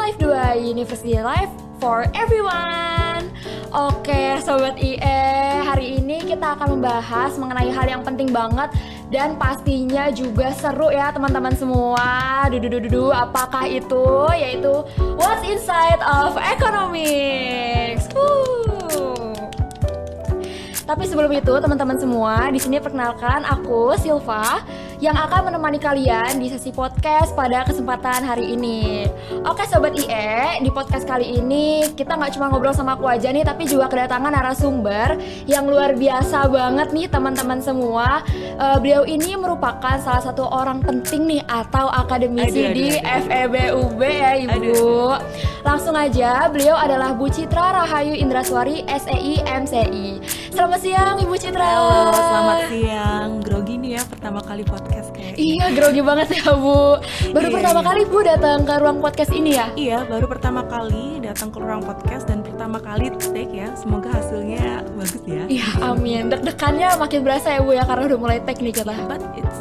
Life 2, University Life for everyone. Oke, Sobat IE, hari ini kita akan membahas mengenai hal yang penting banget dan pastinya juga seru ya teman-teman semua. Apakah itu? Yaitu What's Inside of Economics. Tapi sebelum itu teman-teman semua, di sini perkenalkan aku Silva yang akan menemani kalian di sesi podcast pada kesempatan hari ini. Oke Sobat IE, di podcast kali ini kita nggak cuma ngobrol sama aku aja nih, tapi juga kedatangan narasumber yang luar biasa banget nih teman-teman semua. Beliau ini merupakan salah satu orang penting nih atau akademisi di FEB-UB ya Ibu. Langsung aja, beliau adalah Bu Citra Rahayu Indraswari, SEI MCI. Selamat siang Ibu Citra. Halo, selamat siang. Grogi nih ya pertama kali podcast kayaknya. Iya, grogi banget ya Bu. Baru pertama kali Bu datang ke ruang podcast ini ya? Iya, baru pertama kali datang ke ruang podcast dan pertama kali take ya. Semoga hasilnya bagus ya. Iya, amin. Deg-degannya makin berasa ya Bu ya, karena udah mulai take nih kita. But it's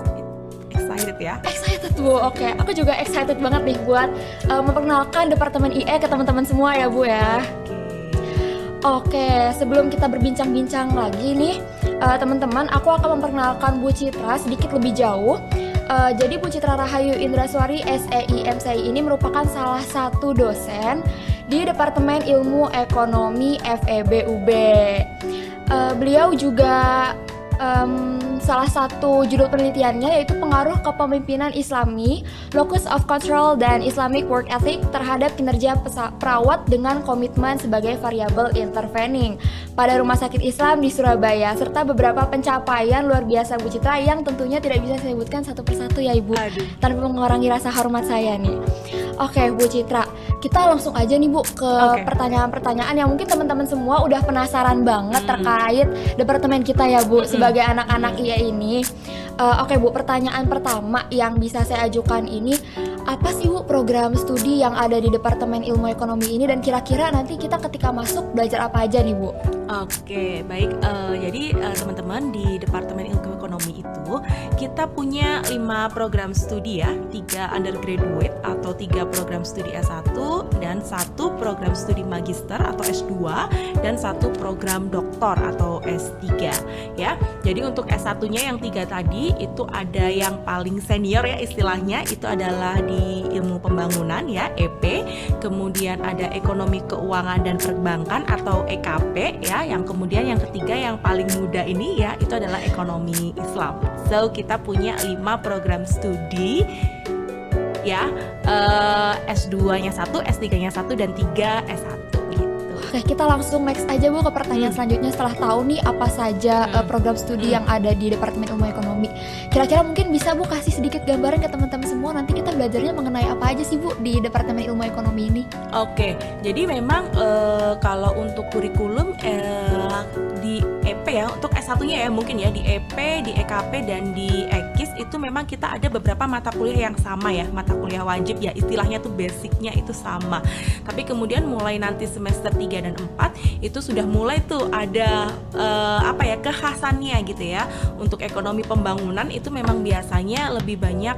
excited ya. Excited Bu, oke. Aku juga excited banget nih buat memperkenalkan Departemen IE ke teman-teman semua ya Bu ya. Oke, sebelum kita berbincang-bincang lagi nih, teman-teman, aku akan memperkenalkan Bu Citra sedikit lebih jauh. Jadi Bu Citra Rahayu Indraswari SEI MCI ini merupakan salah satu dosen di Departemen Ilmu Ekonomi FEB-UB. Beliau juga salah satu judul penelitiannya yaitu pengaruh kepemimpinan Islami, locus of control dan Islamic work ethic terhadap kinerja perawat dengan komitmen sebagai variabel intervening pada Rumah Sakit Islam di Surabaya, serta beberapa pencapaian luar biasa Bu Citra yang tentunya tidak bisa saya sebutkan satu persatu ya Ibu, tanpa mengurangi rasa hormat saya nih. Oke Bu Citra, kita langsung aja nih Bu ke pertanyaan-pertanyaan yang mungkin teman-teman semua udah penasaran banget terkait departemen kita ya Bu sebagai anak-anak IE ini. Oke Bu, pertanyaan pertama yang bisa saya ajukan ini, apa sih Bu program studi yang ada di Departemen Ilmu Ekonomi ini dan kira-kira nanti kita ketika masuk belajar apa aja nih Bu? Oke, baik. Jadi teman-teman di Departemen Ilmu Ekonomi itu kita punya 5 program studi ya, 3 undergraduate atau 3 program studi S1 dan 1 program studi magister atau S2 dan 1 program doktor atau S3 ya. Jadi untuk S1-nya yang 3 tadi itu ada yang paling senior ya istilahnya, itu adalah di ilmu pembangunan ya, EP. Kemudian ada ekonomi keuangan dan perbankan atau EKP ya. Yang kemudian yang ketiga yang paling muda ini ya, itu adalah ekonomi Islam. So kita punya 5 program studi ya, S2-nya 1, S3-nya 1 dan 3 S1 gitu. Oke, kita langsung next aja Bu ke pertanyaan selanjutnya setelah tahu nih apa saja program studi yang ada di Departemen Ilmu Ekonomi. Kira-kira mungkin bisa Bu kasih sedikit gambaran ke teman-teman semua, nanti kita belajarnya mengenai apa aja sih Bu di Departemen Ilmu Ekonomi ini? Oke, jadi memang kalau untuk kurikulum di EP ya, untuk S1-nya ya mungkin ya, di EP, di EKP dan di EKIS itu memang kita ada beberapa mata kuliah yang sama ya, mata kuliah wajib ya, istilahnya tuh basicnya itu sama. Tapi kemudian mulai nanti semester 3 dan 4 itu sudah mulai tuh ada kekhasannya gitu ya. Untuk ekonomi pembangunan itu memang biasanya lebih banyak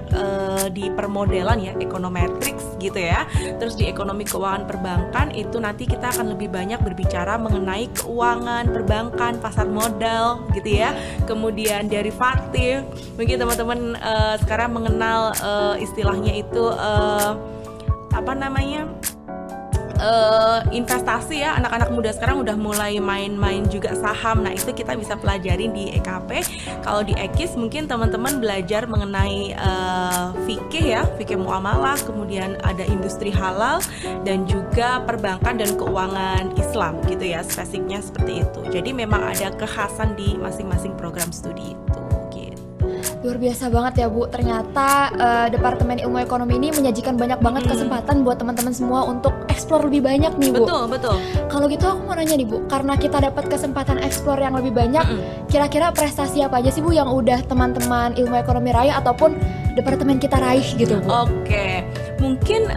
di permodelan ya, econometrics gitu ya. Terus di ekonomi keuangan perbankan itu nanti kita akan lebih banyak berbicara mengenai keuangan perbankan, pasar modal gitu ya. Kemudian derivatif, mungkin teman-teman sekarang mengenal istilahnya itu investasi ya, anak-anak muda sekarang udah mulai main-main juga saham. Nah itu kita bisa pelajarin di EKP. Kalau di EKIS mungkin teman-teman belajar mengenai fikih ya, fikih muamalah, kemudian ada industri halal dan juga perbankan dan keuangan Islam gitu ya, spesifiknya seperti itu. Jadi memang ada kekhasan di masing-masing program studi itu. Luar biasa banget ya Bu, ternyata Departemen Ilmu Ekonomi ini menyajikan banyak banget kesempatan buat teman-teman semua untuk explore lebih banyak nih Bu. Betul. Kalau gitu aku mau nanya nih Bu, karena kita dapat kesempatan explore yang lebih banyak, kira-kira prestasi apa aja sih Bu yang udah teman-teman Ilmu Ekonomi raih ataupun Departemen kita raih gitu Bu? Oke, mungkin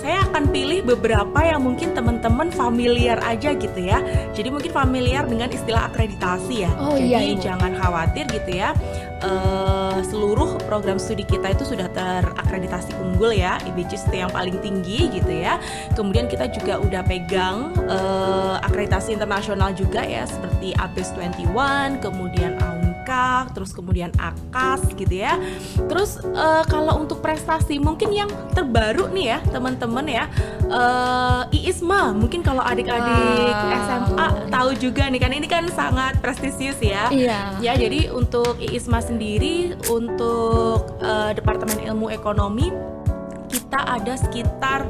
saya akan pilih beberapa yang mungkin teman-teman familiar aja gitu ya. Jadi mungkin familiar dengan istilah akreditasi ya. Jadi jangan khawatir gitu ya. seluruh program studi kita itu sudah terakreditasi unggul ya, which is yang paling tinggi gitu ya. Kemudian kita juga udah pegang akreditasi internasional juga ya, seperti ABES 21, kemudian AUNCAC, terus kemudian AKAS gitu ya. Terus kalau untuk prestasi mungkin yang terbaru nih ya teman-teman ya, IISMA, mungkin kalau adik-adik SMA tahu juga nih kan, ini kan sangat prestisius ya. Iya. Ya, jadi untuk IISMA sendiri, untuk Departemen Ilmu Ekonomi kita ada sekitar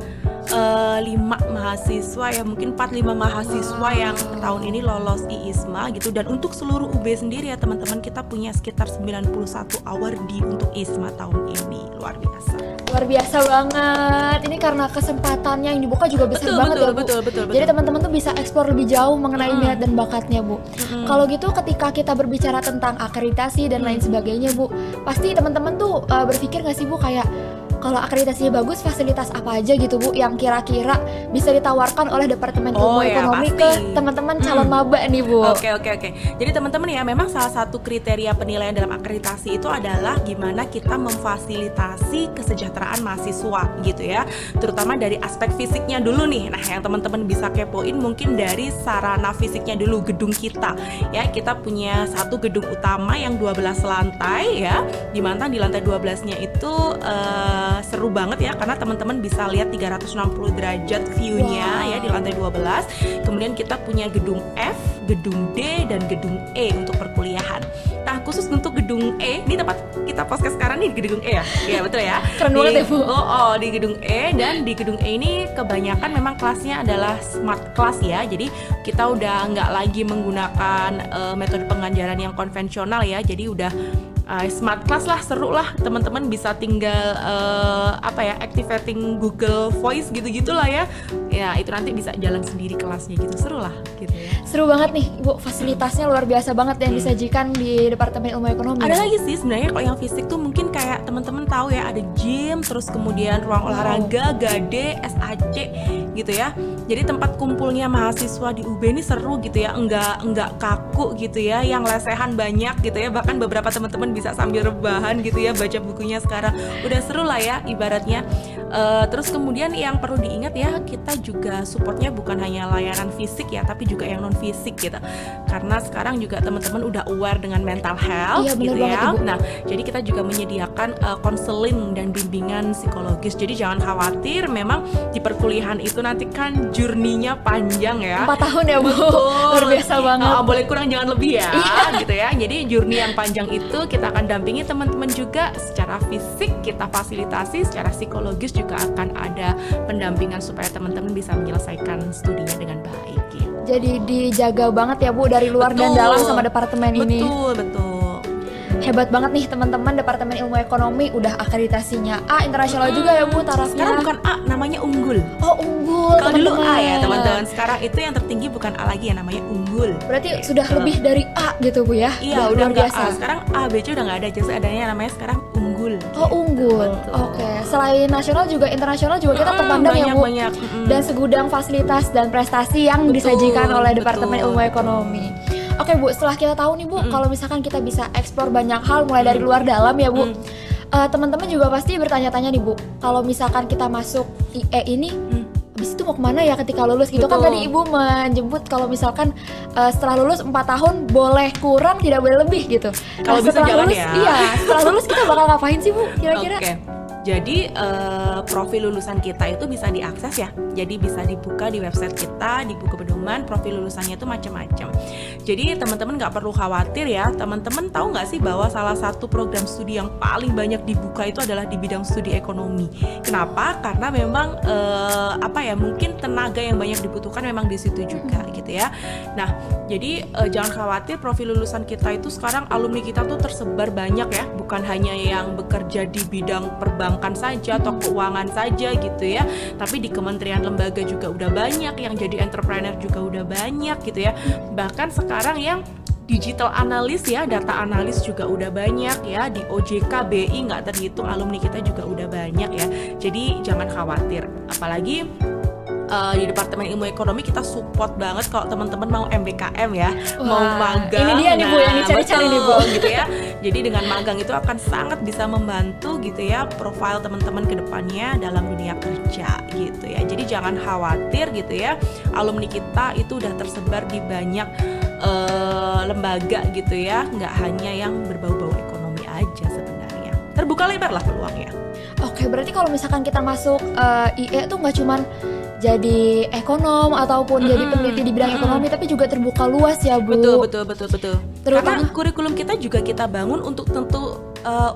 5 mahasiswa ya, mungkin 4-5 mahasiswa yang tahun ini lolos IISMA gitu. Dan untuk seluruh UB sendiri ya teman-teman, kita punya sekitar 91 awardee untuk IISMA tahun ini. Luar biasa. Luar biasa banget. Ini karena kesempatannya yang dibuka juga besar banget ya, Bu. Betul. Jadi teman-teman tuh bisa eksplor lebih jauh mengenai minat dan bakatnya, Bu. Kalau gitu ketika kita berbicara tentang akreditasi dan lain sebagainya, Bu, pasti teman-teman tuh berpikir nggak sih, Bu, kayak kalau akreditasinya bagus, fasilitas apa aja gitu, Bu, yang kira-kira bisa ditawarkan oleh Departemen Ilmu Ekonomi pasti. ke teman-teman calon maba nih, Bu? Oke. Jadi teman-teman ya, memang salah satu kriteria penilaian dalam akreditasi itu adalah gimana kita memfasilitasi kesejahteraan mahasiswa gitu ya, terutama dari aspek fisiknya dulu nih. Nah, yang teman-teman bisa kepoin mungkin dari sarana fisiknya dulu, gedung kita ya. Kita punya satu gedung utama yang 12 lantai ya, dimana di lantai 12-nya itu seru banget ya, karena teman-teman bisa lihat 360 derajat view-nya ya di lantai 12. Kemudian kita punya gedung F, gedung D, dan gedung E untuk perkuliahan. Nah, khusus untuk gedung E, ini tempat kita podcast sekarang nih di gedung E ya. Iya, betul ya. Keren banget ya, Bu. Di gedung E, dan di gedung E ini kebanyakan memang kelasnya adalah smart class ya. Jadi kita udah nggak lagi menggunakan metode pengajaran yang konvensional ya. Jadi udah smart class lah, seru lah, teman-teman bisa tinggal activating Google Voice gitu-gitu lah ya. Ya, itu nanti bisa jalan sendiri kelasnya gitu, seru lah gitu ya. Seru banget nih, Bu, fasilitasnya luar biasa banget yang disajikan di Departemen Ilmu Ekonomi. Ada lagi sih sebenarnya kalau yang fisik tuh mungkin kayak teman-teman tahu ya, ada gym, terus kemudian ruang olahraga, GADE, SAC gitu ya. Jadi tempat kumpulnya mahasiswa di UB ini seru gitu ya, enggak kaku gitu ya, yang lesehan banyak gitu ya. Bahkan beberapa teman-teman bisa sambil rebahan gitu ya, baca bukunya sekarang. Udah seru lah ya ibaratnya. Terus kemudian yang perlu diingat ya, kita juga supportnya bukan hanya layanan fisik ya, tapi juga yang non fisik gitu. Karena sekarang juga teman-teman udah aware dengan mental health gitu ya. Nah, jadi kita juga menyediakan konseling dan bimbingan psikologis. Jadi jangan khawatir, memang di perkuliahan itu nanti kan journey-nya panjang ya. 4 tahun ya, Bu. Betul. Luar biasa banget. Boleh kurang jangan lebih ya, gitu ya. Jadi journey yang panjang itu kita akan dampingi teman-teman juga secara fisik, kita fasilitasi, secara psikologis juga akan ada pendampingan supaya teman-teman bisa menyelesaikan studinya dengan baik gitu. Jadi dijaga banget ya, Bu, dari luar dan dalam sama departemen ini. Betul. Hebat banget nih teman-teman, Departemen Ilmu Ekonomi udah akreditasinya A internasional juga ya, Bu, tarafnya. Sekarang bukan A, namanya unggul. Oh, unggul. Kalau dulu teman-teman. A ya teman-teman, sekarang itu yang tertinggi bukan A lagi ya, namanya unggul. Berarti sudah lebih dari A gitu, Bu ya? Iya, udah luar nggak biasa. A. Sekarang A, B, C udah nggak ada, jadi adanya namanya sekarang unggul. Oh, unggul. Oke. Selain nasional juga internasional juga kita terpandang ya, Bu. Banyak. Dan segudang fasilitas dan prestasi yang disajikan oleh Departemen Ilmu Ekonomi. Oke, Bu, setelah kita tahu nih, Bu, kalau misalkan kita bisa eksplor banyak hal mulai dari luar dalam ya, Bu. Teman-teman juga pasti bertanya-tanya nih, Bu, kalau misalkan kita masuk IE ini, habis itu mau kemana ya ketika lulus gitu. Kan tadi Ibu menjemput kalau misalkan setelah lulus 4 tahun boleh kurang, tidak boleh lebih gitu. Kalau bisa jalan lulus, ya. Iya, setelah lulus kita bakal ngapain sih, Bu, kira-kira? Oke. Jadi profil lulusan kita itu bisa diakses ya. Jadi bisa dibuka di website kita, di buku pedoman. Profil lulusannya itu macam-macam. Jadi teman-teman nggak perlu khawatir ya. Teman-teman tahu nggak sih bahwa salah satu program studi yang paling banyak dibuka itu adalah di bidang studi ekonomi. Kenapa? Karena memang mungkin tenaga yang banyak dibutuhkan memang di situ juga gitu ya. Nah, jadi jangan khawatir, profil lulusan kita itu sekarang alumni kita tuh tersebar banyak ya. Bukan hanya yang bekerja di bidang perbankan saja atau keuangan saja gitu ya, tapi di kementerian lembaga juga udah banyak, yang jadi entrepreneur juga udah banyak gitu ya. Bahkan sekarang yang digital analis ya, data analis juga udah banyak ya, di OJK, BI nggak terhitung alumni kita juga udah banyak ya. Jadi jangan khawatir, apalagi di Departemen Ilmu Ekonomi kita support banget kalau teman-teman mau MBKM ya, mau Wah, magang. ini dia nih Bu yang dicari-cari nih Bu. Gitu ya. Jadi dengan magang itu akan sangat bisa membantu gitu ya profil teman-teman ke depannya dalam dunia kerja gitu ya. Jadi jangan khawatir gitu ya, alumni kita itu udah tersebar di banyak lembaga gitu ya, nggak hanya yang berbau-bau ekonomi aja sebenarnya. Terbuka lebar lah peluangnya. Oke, berarti kalau misalkan kita masuk IE tuh nggak cuman jadi ekonom ataupun jadi peneliti di bidang ekonomi, tapi juga terbuka luas ya Bu. Betul. Terutama- Karena kurikulum kita juga kita bangun untuk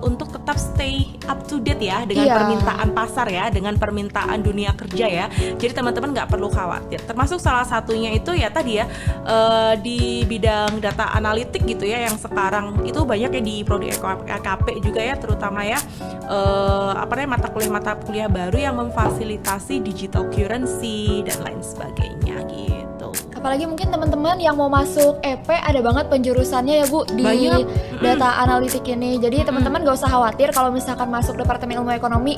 untuk tetap stay up to date ya dengan Iya. permintaan pasar ya, dengan permintaan dunia kerja ya. Jadi teman-teman nggak perlu khawatir. Termasuk salah satunya itu ya tadi ya di bidang data analitik gitu ya, yang sekarang itu banyak ya di prodi EKP juga ya, terutama ya mata kuliah baru yang memfasilitasi digital currency dan lain sebagainya gitu. Apalagi mungkin teman-teman yang mau masuk EP ada banget penjurusannya ya Bu di Banyak. data analitik ini. Jadi teman-teman gak usah khawatir kalau misalkan masuk Departemen Ilmu Ekonomi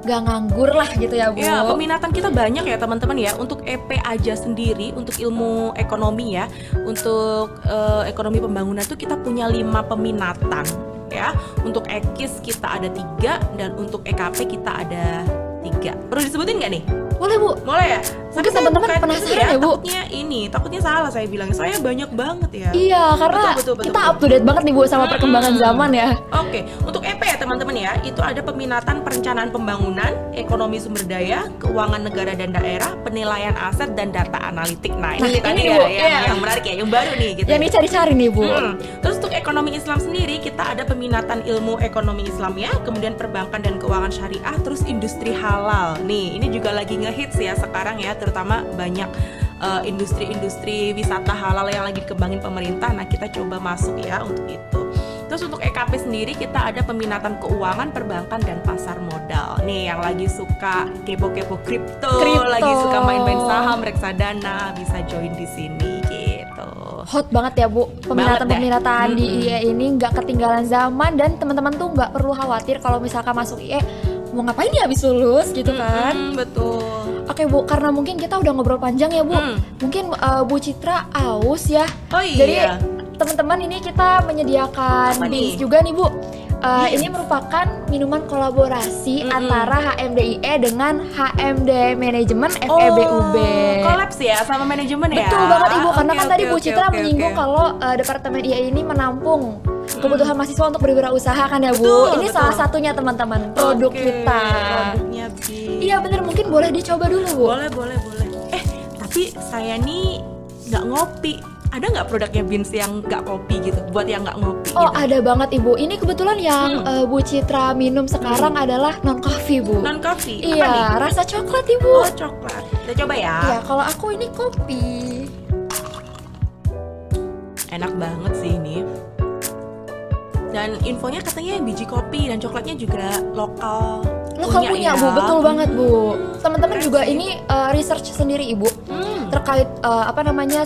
gak nganggur lah gitu ya Bu. Ya, peminatan kita banyak ya teman-teman ya. Untuk EP aja sendiri, untuk ilmu ekonomi ya, untuk ekonomi pembangunan tuh kita punya 5 peminatan ya. Untuk EKIS kita ada 3 dan untuk EKP kita ada 3. Perlu disebutin nggak nih? Boleh Bu. Boleh ya? Mungkin Saya teman-teman bukan penasaran ya, Bu. Takutnya salah saya bilang. Soalnya banyak banget ya. Iya, karena Betul. kita up to date banget nih Bu sama perkembangan zaman ya. Oke, untuk EP ya teman-teman ya, itu ada peminatan perencanaan pembangunan, ekonomi sumber daya, keuangan negara dan daerah, penilaian aset dan data analitik. Nah, ini tadi ini, ya Bu, yang, iya. yang menarik ya, yang baru nih gitu. Yang dicari-cari nih Bu. Terus untuk ekonomi Islam sendiri kita ada peminatan ilmu ekonomi Islam ya, kemudian perbankan dan keuangan syariah, terus industri halal. Nih, ini juga lagi ngehits ya sekarang ya, terutama banyak industri-industri wisata halal yang lagi dikembangin pemerintah. Nah, kita coba masuk ya untuk itu. Terus untuk EKP sendiri kita ada peminatan keuangan, perbankan dan pasar modal. Nih yang lagi suka kepo-kepo kripto, lagi suka main-main saham, reksadana, bisa join di sini gitu. Hot banget ya Bu, peminatan-peminatan di IE ini nggak ketinggalan zaman, dan teman-teman tuh nggak perlu khawatir kalau misalkan masuk IE mau ngapain ya habis lulus gitu kan. Betul. Oke Bu, karena mungkin kita udah ngobrol panjang ya Bu, mungkin Bu Citra aus ya. Oh iya. Jadi teman-teman ini kita menyediakan Beans juga nih Bu. Ini merupakan minuman kolaborasi antara HMDIE dengan HMD Manajemen FEBUB. Kolaps ya sama manajemen ya. Betul banget Ibu, karena kan tadi Bu Citra menyinggung kalau Departemen IE ini menampung kebutuhan mahasiswa untuk berwirausaha kan ya Bu. Ini salah satunya teman-teman produk kita. Produknya Iya bener, mungkin boleh dicoba dulu Bu. Boleh. Tapi saya nih nggak ngopi. Ada nggak produknya Beans yang nggak kopi gitu? Buat yang nggak ngopi. Oh gitu. ada banget Ibu. Ini kebetulan yang Bu Citra minum sekarang adalah non coffee Bu. Non coffee. Iya, Apa nih? rasa coklat Ibu. Oh coklat. Kita coba ya. Iya, kalau aku ini kopi. Enak banget sih ini. Dan infonya katanya biji kopi dan coklatnya juga lokal Punya ya. Bu, betul banget Bu. Teman-teman Keren juga sih. ini research sendiri Ibu terkait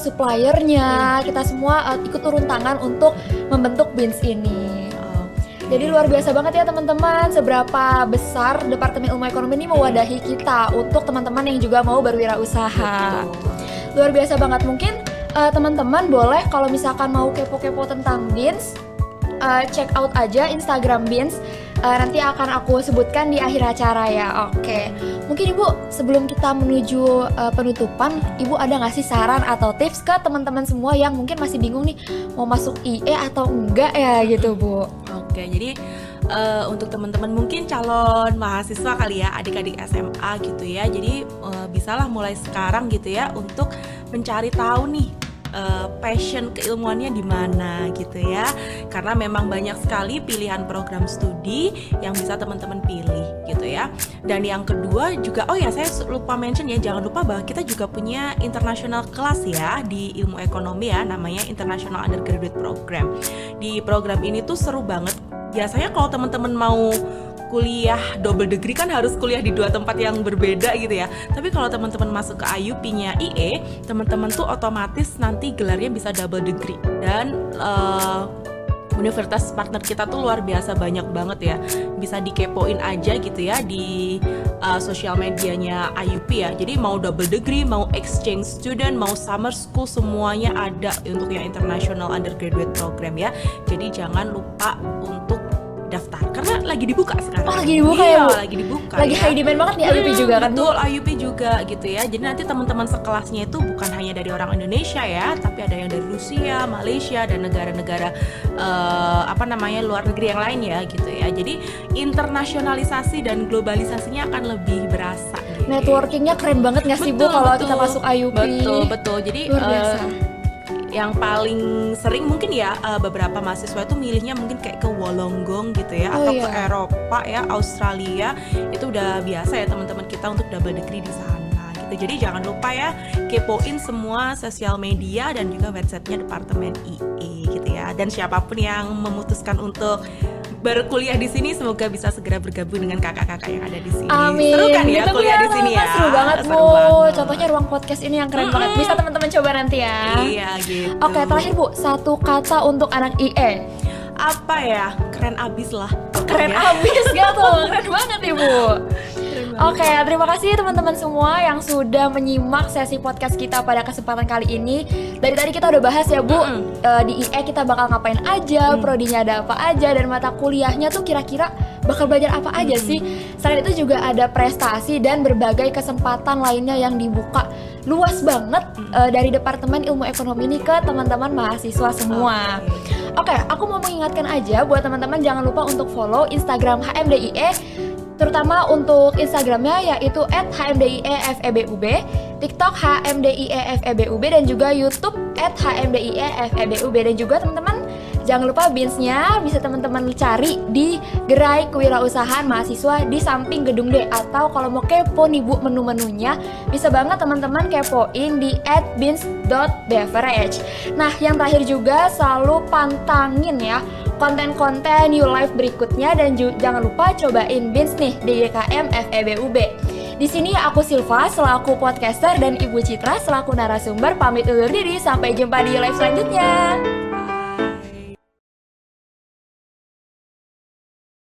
suppliernya. Kita semua ikut turun tangan untuk membentuk Beans ini. Jadi luar biasa banget ya teman-teman, seberapa besar Departemen Ilmu Ekonomi ini mewadahi kita untuk teman-teman yang juga mau berwirausaha. Luar biasa banget. Mungkin teman-teman boleh kalau misalkan mau kepo-kepo tentang Beans, check out aja Instagram Beans. Nanti akan aku sebutkan di akhir acara ya. Oke. Mungkin Ibu sebelum kita menuju penutupan, Ibu ada nggak sih saran atau tips ke teman-teman semua yang mungkin masih bingung nih mau masuk IE atau enggak ya gitu Bu? Oke, jadi untuk teman-teman mungkin calon mahasiswa kali ya, adik-adik SMA gitu ya. Jadi bisalah mulai sekarang gitu ya untuk mencari tahu nih passion keilmuannya di mana gitu ya. Karena memang banyak sekali pilihan program studi yang bisa teman-teman pilih gitu ya. Dan yang kedua juga, oh ya saya lupa mention ya, jangan lupa bahwa kita juga punya international class ya di ilmu ekonomi ya, namanya International Undergraduate Program. Di program ini tuh seru banget. Biasanya kalau teman-teman mau kuliah double degree kan harus kuliah di 2 tempat yang berbeda gitu ya. Tapi kalau teman-teman masuk ke IUP-nya IE, teman-teman tuh otomatis nanti gelarnya bisa double degree dan universitas partner kita tuh luar biasa banyak banget ya. Bisa dikepoin aja gitu ya di sosial medianya IUP ya. Jadi mau double degree, mau exchange student, mau summer school, semuanya ada untuk yang international undergraduate program ya. Jadi jangan lupa untuk daftar karena lagi dibuka sekarang. Oh, lagi dibuka ya, Bu? Lagi dibuka. Lagi high demand banget nih IUP juga kan, Bu? Betul, IUP juga gitu ya. Jadi nanti teman-teman sekelasnya itu bukan hanya dari orang Indonesia ya, tapi ada yang dari Rusia, Malaysia, dan negara-negara luar negeri yang lain ya gitu ya. Jadi internasionalisasi dan globalisasinya akan lebih berasa gitu. Networkingnya keren banget nggak sih, Bu, kalau kita masuk IUP? Betul. Jadi luar biasa. Yang paling sering mungkin ya beberapa mahasiswa itu milihnya mungkin kayak ke Wollongong gitu ya, atau ke Eropa ya, Australia. Itu udah biasa ya teman-teman kita untuk double degree di sana gitu. Jadi jangan lupa ya kepoin semua sosial media dan juga websitenya Departemen IE gitu ya. Dan siapapun yang memutuskan untuk berkuliah di sini semoga bisa segera bergabung dengan kakak-kakak yang ada di sini. Amin. Seru kan ya kuliah di sini ya? Seru banget, Bu. Banget. Contohnya ruang podcast ini yang keren banget. Bisa teman-teman coba nanti ya. Iya gitu. Oke, terakhir, Bu, satu kata untuk anak IE. Apa ya? Keren abis lah. Keren abis gak tuh? Keren banget nih, Bu. Oke, terima kasih teman-teman semua yang sudah menyimak sesi podcast kita pada kesempatan kali ini. Dari tadi kita udah bahas ya, Bu, di IE kita bakal ngapain aja, prodinya ada apa aja, dan mata kuliahnya tuh kira-kira bakal belajar apa aja sih. Selain itu juga ada prestasi dan berbagai kesempatan lainnya yang dibuka luas banget dari Departemen Ilmu Ekonomi ini ke teman-teman mahasiswa semua. Oke, aku mau mengingatkan aja buat teman-teman jangan lupa untuk follow Instagram HMDIE, terutama untuk Instagramnya yaitu @HMDIEFEBUB, TikTok HMDIEFEBUB, dan juga YouTube @HMDIEFEBUB. Dan juga teman-teman jangan lupa BINS-nya bisa teman-teman cari di Gerai Kewirausahaan Mahasiswa di samping Gedung D. Atau kalau mau kepo nih, Bu, menu-menunya bisa banget teman-teman kepoin di @bins.beverage. Nah, yang terakhir juga selalu pantangin ya konten-konten You Life berikutnya, dan jangan lupa cobain BINS nih di GKM FEBUB. Di sini aku Silva selaku podcaster dan Ibu Citra selaku narasumber pamit undur diri. Sampai jumpa di live selanjutnya.